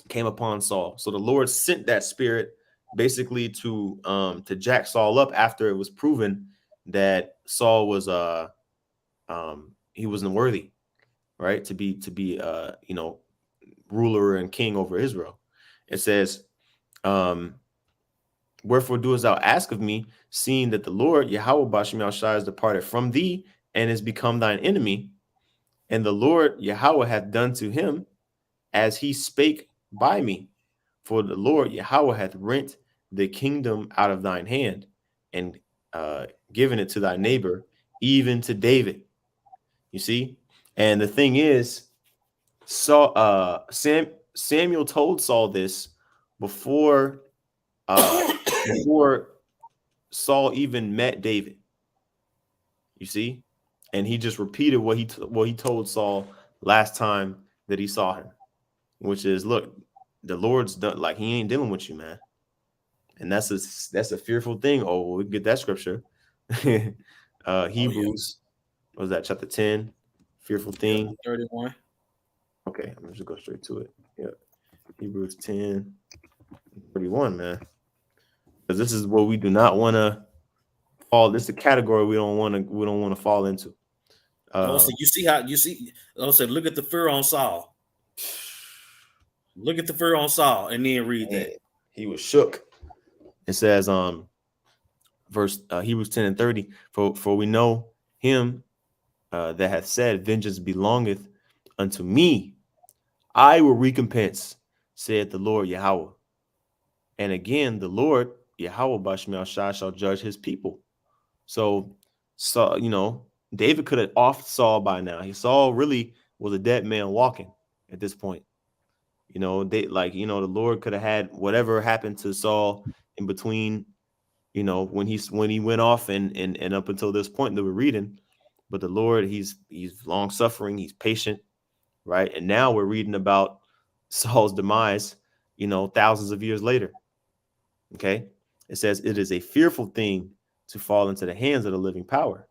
came upon Saul. So the Lord sent that spirit basically to jack Saul up after it was proven that Saul was he wasn't worthy, right, to be ruler and king over Israel. It says, wherefore doest thou ask of me, seeing that the Lord Yahweh Bashem Yahushua is departed from thee and is become thine enemy, and the Lord Yahweh hath done to him as he spake by me. For the Lord Yahweh hath rent the kingdom out of thine hand, and given it to thy neighbor, even to David. You see? And the thing is, Samuel told Saul this before before Saul even met David. You see? And he just repeated what he told Saul last time that he saw him, which is, look, the Lord's done, like, he ain't dealing with you, man. And that's a fearful thing. Oh, we get that scripture. Hebrews, what was that, chapter 10? Fearful thing. 31. Okay, I'm just go straight to it. Yeah. Hebrews 10, 31, man. Because this is what we do not want to fall. This is a category we don't want to fall into. So you see how you see. I said, look at the fear on Saul. Look at the fear on Saul, and then read that. He was shook. It says, verse Hebrews 10 and 30. For we know him that hath said, vengeance belongeth unto me. I will recompense, said the Lord Yahweh. And again, the Lord Yahweh Bashmiel Shai shall judge his people. So, David could have off Saul by now. Saul really was a dead man walking at this point. The Lord could have had whatever happened to Saul in between, when he went off and up until this point that we're reading. But the Lord, he's long suffering, he's patient, right? And now we're reading about Saul's demise, thousands of years later. Okay, it says it is a fearful thing to fall into the hands of the living power.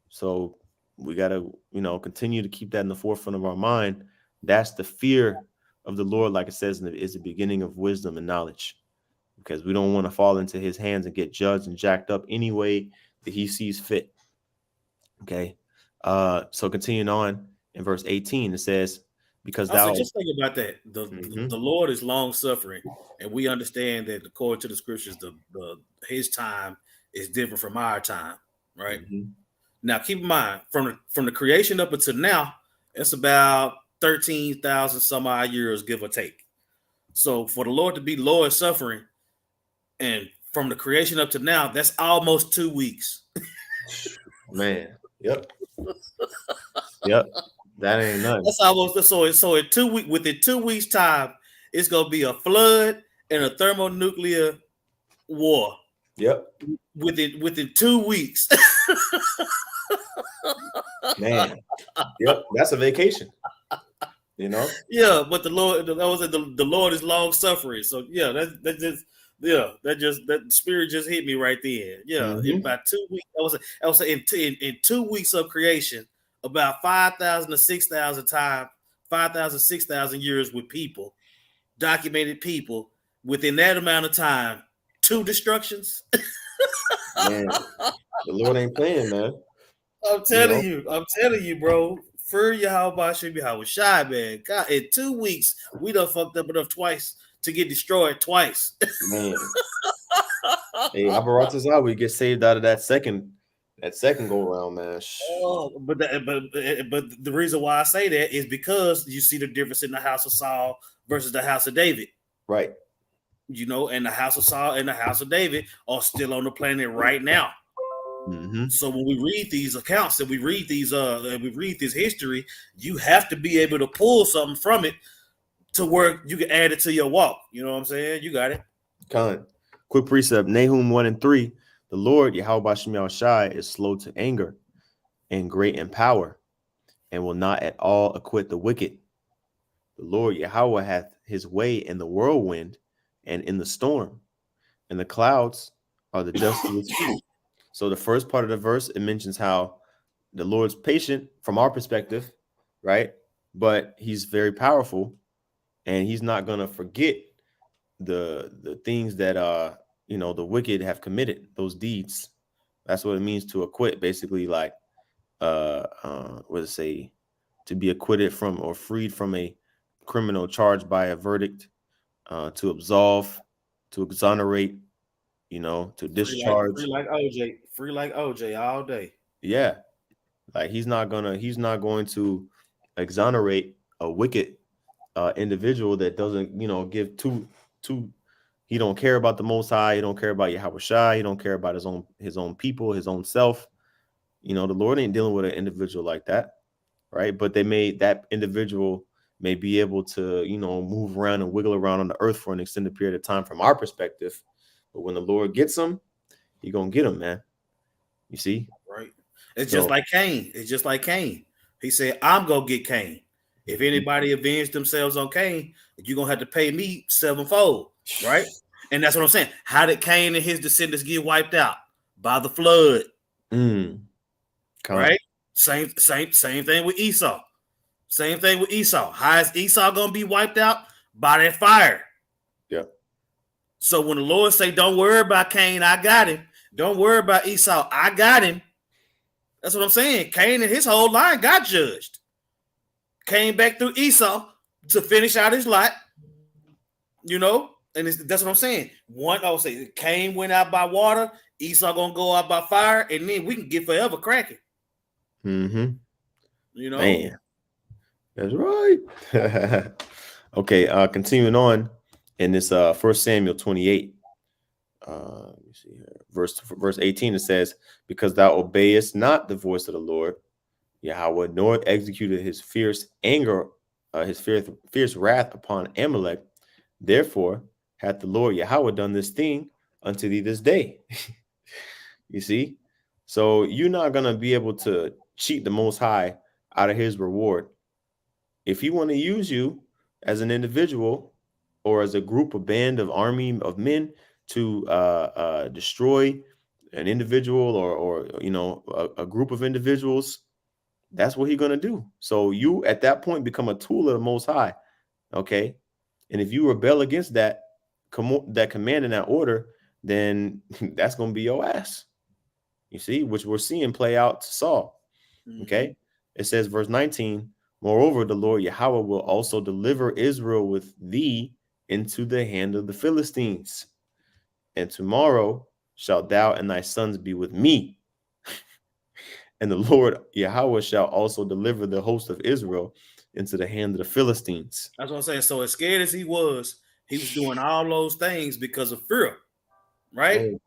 So we got to, continue to keep that in the forefront of our mind. That's the fear of the Lord, like it says, is the beginning of wisdom and knowledge, because we don't want to fall into his hands and get judged and jacked up any way that he sees fit. Okay, so continuing on in verse 18, it says, because thou... just think about that. The Lord is long suffering, and we understand that according to the scriptures, his time is different from our time, right? Mm-hmm. Now, keep in mind, from the creation up until now, it's about 13,000 some odd years, give or take. So for the Lord to be long suffering, and from the creation up to now, that's almost 2 weeks. Man, yep. Yep. That ain't nothing. That's almost so in 2 weeks. Within 2 weeks' time, it's gonna be a flood and a thermonuclear war. Yep. Within 2 weeks. Man. Yep. That's a vacation. Yeah, but the Lord is long suffering. So yeah, that spirit just hit me right there. Yeah, in about 2 weeks. I was in 2 weeks of creation, about 5,000 to 6,000 times, 5,000, 6,000 years with people, documented people. Within that amount of time, 2 destructions. Man, the Lord ain't playing, man. I'm telling you, bro. For Yahweh should be how shy, man. God, in 2 weeks, we done fucked up enough twice to get destroyed twice. Man. Hey, Abaratazah, we get saved out of that second go around, man. Oh, but the reason why I say that is because you see the difference in the house of Saul versus the house of David. Right. And the house of Saul and the house of David are still on the planet right now. Mm-hmm. So when we read these accounts and we read this history, you have to be able to pull something from it to where you can add it to your walk. You know what I'm saying? You got it. Quick precept, Nahum 1 and 3. The Lord, Yahweh Shem Shai, is slow to anger and great in power, and will not at all acquit the wicked. The Lord Yahweh hath his way in the whirlwind and in the storm, and the clouds are the dust of his feet. So the first part of the verse, it mentions how the Lord's patient from our perspective, right? But he's very powerful, and he's not going to forget the things that the wicked have committed, those deeds. That's what it means to acquit, basically, like what does it say? To be acquitted from or freed from a criminal charged by a verdict, to absolve, to exonerate, to discharge. Free like OJ all day. Yeah. Like he's not going to exonerate a wicked individual that doesn't, give two too. He don't care about the Most High. He don't care about Yahweh Shai. He don't care about his own people, his own self. You know, the Lord ain't dealing with an individual like that, right? But they made that individual may be able to, you know, move around and wiggle around on the earth for an extended period of time from our perspective. But when the Lord gets them, he gonna get them, man. You see? Right. It's just So like Cain. It's just like Cain. He said, I'm gonna get Cain. If anybody avenged themselves on Cain, you're gonna have to pay me sevenfold, right? And that's what I'm saying. How did Cain and his descendants get wiped out? By the flood. Right? Same thing with Esau. Same thing with Esau. How is Esau gonna be wiped out? By that fire. Yeah. So when the Lord say, don't worry about Cain, I got him. Don't worry about Esau, I got him. That's what I'm saying. Cain and his whole line got judged. Came back through Esau to finish out his lot. You know, and that's what I'm saying. I'll say Cain went out by water, Esau gonna go out by fire, and then we can get forever cracking. You know, man, that's right. Okay, continuing on in this 1 Samuel 28. Let me see here. Verse 18, it says, because thou obeyest not the voice of the Lord, Yahweh, nor executed his fierce anger, his fierce wrath upon Amalek. Therefore hath the Lord Yahweh done this thing unto thee this day. You see? So you're not going to be able to cheat the Most High out of his reward. If he want to use you as an individual or as a group, a band of army of men to destroy an individual or you know, a group of individuals, that's what he's going to do. So you at that point become a tool of the Most High. Okay. And if you rebel against that command and that order, then that's going to be your ass. You see, which we're seeing play out to Saul. Okay. It says, verse 19, moreover, the Lord Yahweh will also deliver Israel with thee into the hand of the Philistines. And tomorrow shalt thou and thy sons be with me. And the Lord Yahweh shall also deliver the host of Israel into the hand of the Philistines. That's what I'm saying. So as scared as he was doing all those things because of fear, right? Oh.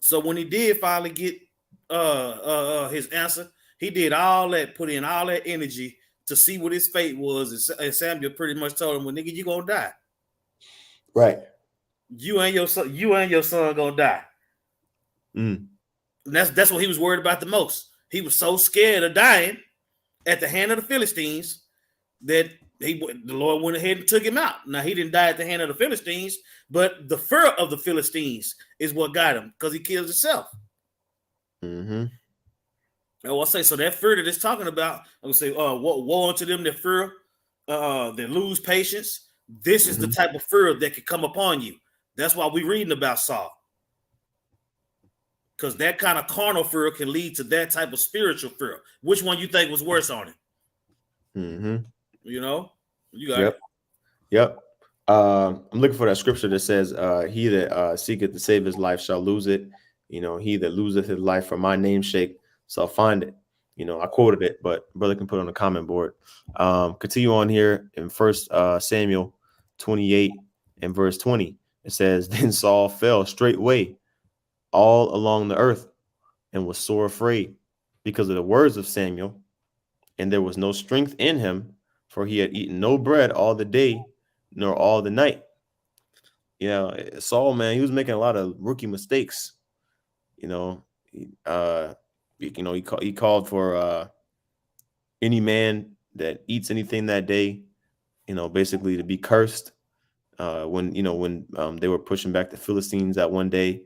So when he did finally get his answer, he did all that, put in all that energy to see what his fate was. And Samuel pretty much told him, well, nigga, you gonna die. Right. You and your son gonna die. And that's what he was worried about the most. He was so scared of dying at the hand of the Philistines that the Lord went ahead and took him out. Now, he didn't die at the hand of the Philistines, but the fear of the Philistines is what got him, because he killed himself. And I'll say, so that fear that it's talking about, I would say, woe unto them that fear, that lose patience. This is the type of fear that could come upon you. That's why we're reading about Saul. Because that kind of carnal fear can lead to that type of spiritual fear. Which one you think was worse on it? You know, you got it. Yep. I'm looking for that scripture that says, he that seeketh to save his life shall lose it. You know, he that loseth his life for my name's sake shall find it. You know, I quoted it, but brother can put it on the comment board. Continue on here in 1 Samuel 28 and verse 20. It says, then Saul fell straightway all along the earth and was sore afraid because of the words of Samuel. And there was no strength in him, for he had eaten no bread all the day, nor all the night. You know, Saul, man, he was making a lot of rookie mistakes. You know, he called for any man that eats anything that day, you know, basically to be cursed. When they were pushing back the Philistines that one day,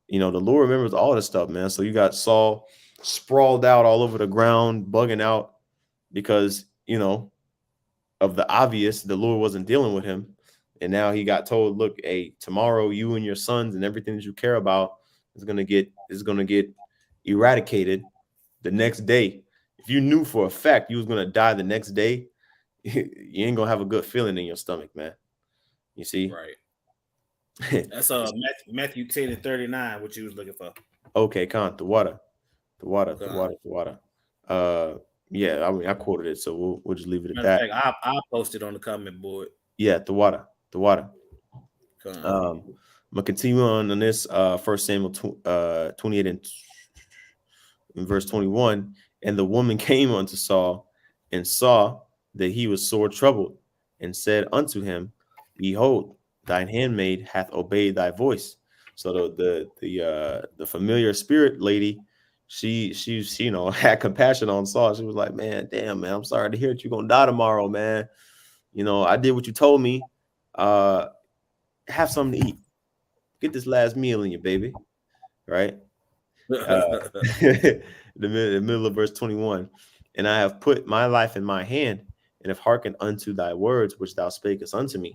you know, the Lord remembers all this stuff, man. So you got Saul sprawled out all over the ground, bugging out because, you know, of the obvious, the Lord wasn't dealing with him. And now he got told, look, hey, tomorrow you and your sons and everything that you care about is going to get eradicated the next day. If you knew for a fact you was going to die the next day, you ain't going to have a good feeling in your stomach, man. You see? Right. That's Matthew 10 and 39, what you was looking for. Okay, the water. Yeah, I mean, I quoted it, so we'll just leave it at that. I'll post it on the comment board. Yeah, the water. I'm gonna continue on this. First Samuel 28 and in verse 21. And the woman came unto Saul and saw that he was sore troubled, and said unto him, Behold, thine handmaid hath obeyed thy voice. So the familiar spirit lady, she had compassion on Saul. She was like, man, damn, man, I'm sorry to hear that you're gonna die tomorrow, man. I did what you told me. Have something to eat. Get this last meal in you, baby. Right? The middle of verse 21. And I have put my life in my hand, and have hearkened unto thy words which thou spakest unto me.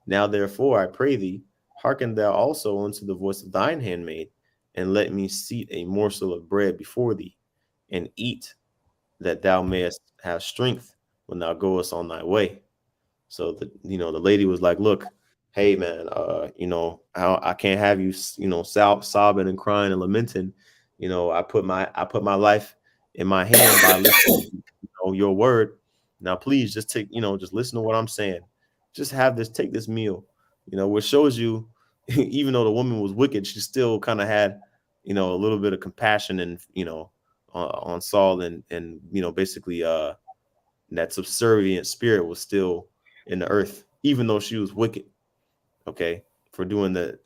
Now therefore I pray thee, hearken thou also unto the voice of thine handmaid, and let me seat a morsel of bread before thee, and eat, that thou mayest have strength when thou goest on thy way. So the lady was like, look, hey man, I can't have you, sobbing and crying and lamenting. I put my life in my hand by listening to, your word. Now please just just listen to what I'm saying. Just take this meal, which shows you, even though the woman was wicked, she still kind of had, a little bit of compassion and, on Saul, and basically that subservient spirit was still in the earth, even though she was wicked. Okay, for doing the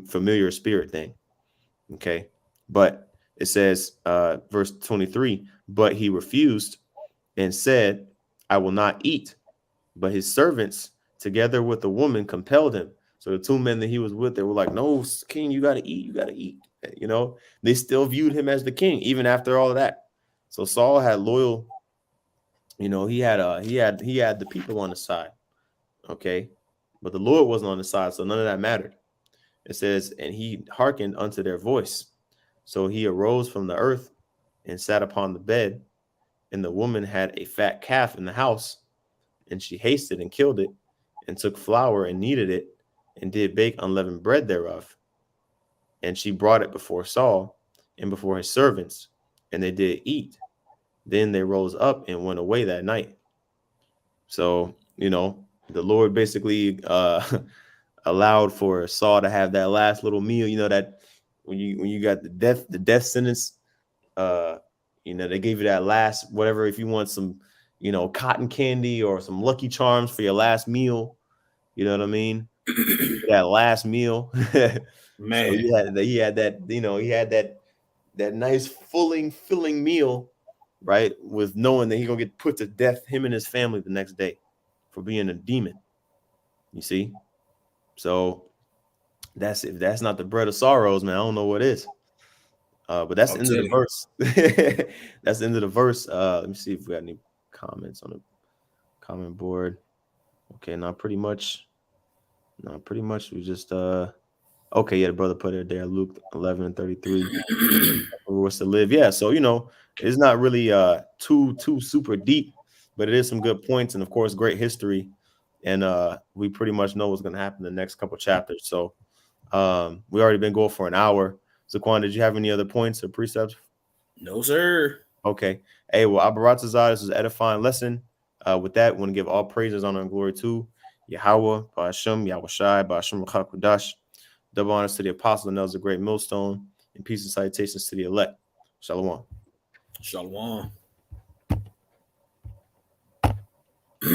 familiar spirit thing. Okay, but it says, verse 23, but he refused and said, I will not eat. But his servants, together with the woman, compelled him. So the two men that he was with, they were like, no, king, you got to eat. You got to eat. They still viewed him as the king, even after all of that. So Saul had loyal, he had the people on the side. Okay. But the Lord wasn't on the side. So none of that mattered. It says, and he hearkened unto their voice. So he arose from the earth and sat upon the bed. And the woman had a fat calf in the house, and she hasted and killed it, and took flour and kneaded it, and did bake unleavened bread thereof. And she brought it before Saul and before his servants, and they did eat. Then they rose up and went away that night. So, the Lord basically allowed for Saul to have that last little meal, that when you got the death sentence, they gave you that last whatever, if you want some, cotton candy or some Lucky Charms for your last meal, you know what I mean? That last meal. So Man, he had that nice filling meal, right? With knowing that he's gonna get put to death, him and his family, the next day for being a demon. You see? So if that's not the bread of sorrows, man, I don't know what is. But that's the I'm end of the telling you. verse. That's the end of the verse. Let me see if we got any comments on the comment board. Okay, now pretty much we just okay, yeah, the brother put it there, Luke 11:33. Was to live. Yeah, so it's not really too super deep, but it is some good points, and of course great history. And we pretty much know what's going to happen in the next couple chapters. So we already been going for an hour. Zaquan, did you have any other points or precepts? No, sir. Okay. Hey, well, Abaratazar, this is an edifying lesson. With that, we want to give all praises, honor, and glory to Yahweh, Ba'ashem, Yahweh Shai, Ba'ashem Rachak. Double honors to the apostle and those a great millstone, and peace and salutations to the elect. Shalom. Shalom.